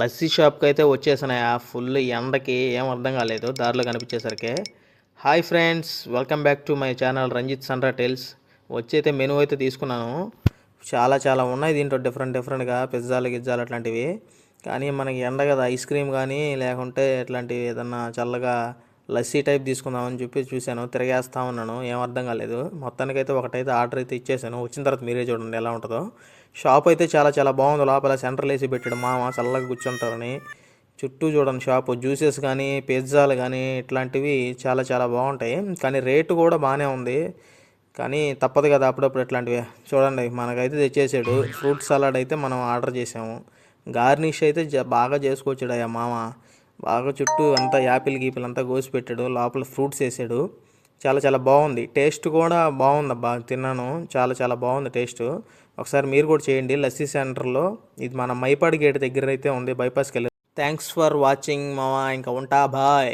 లస్సీ షాప్కి అయితే వచ్చేసినాయి. ఫుల్ ఎండకి ఏం అర్థం కాలేదు దారిలో కనిపించేసరికి. Hi friends, welcome back to my channel Ranjith Sandra tells. వచ్చి అయితే మెనూ అయితే తీసుకున్నాను. చాలా ఉన్నాయి దీంట్లో డిఫరెంట్గా పిజ్జాలు గిజ్జాలు అట్లాంటివి. కానీ మనకి ఎండ కదా, ఐస్ క్రీమ్ కానీ లేకుంటే ఇట్లాంటివి ఏదన్నా చల్లగా లస్సీ టైప్ తీసుకుందామని చెప్పి చూశాను. తిరిగేస్తా ఉన్నాను, ఏం అర్థం కాలేదు. మొత్తానికైతే ఒకటైతే ఆర్డర్ అయితే ఇచ్చేసాను. వచ్చిన తర్వాత మీరే చూడండి ఎలా ఉంటుందో. షాప్ అయితే చాలా బాగుంది. లోపల సెంట్రల్ ఏసీ పెట్టాడు మామ, చల్లగా కూర్చుంటారని. చుట్టూ చూడండి షాపు, జ్యూసెస్ కానీ పిజ్జాలు కానీ ఇట్లాంటివి చాలా బాగుంటాయి. కానీ రేటు కూడా బాగానే ఉంది. కానీ తప్పదు కదా అప్పుడప్పుడు ఇట్లాంటివి. చూడండి మనకైతే తెచ్చేసాడు. ఫ్రూట్ సలాడ్ అయితే మనం ఆర్డర్ చేసాము. గార్నిష్ అయితే బాగా చేసుకొచ్చాడు అయ్యా మామ. బాగా చుట్టూ అంతా యాపిల్ గీపిల్ అంతా కోసి పెట్టాడు. లోపల ఫ్రూట్స్ వేసాడు. చాలా బాగుంది. టేస్ట్ కూడా బాగుంది అబ్బా, తిన్నాను. చాలా బాగుంది టేస్ట్. ఒకసారి మీరు కూడా చేయండి. లస్సీ సెంటర్లో ఇది మన మైపాడు గేట్ దగ్గర అయితే ఉంది, బైపాస్కి వెళ్ళి. థ్యాంక్స్ ఫర్ వాచింగ్ మావా. ఇంకా ఉంటా, బాయ్.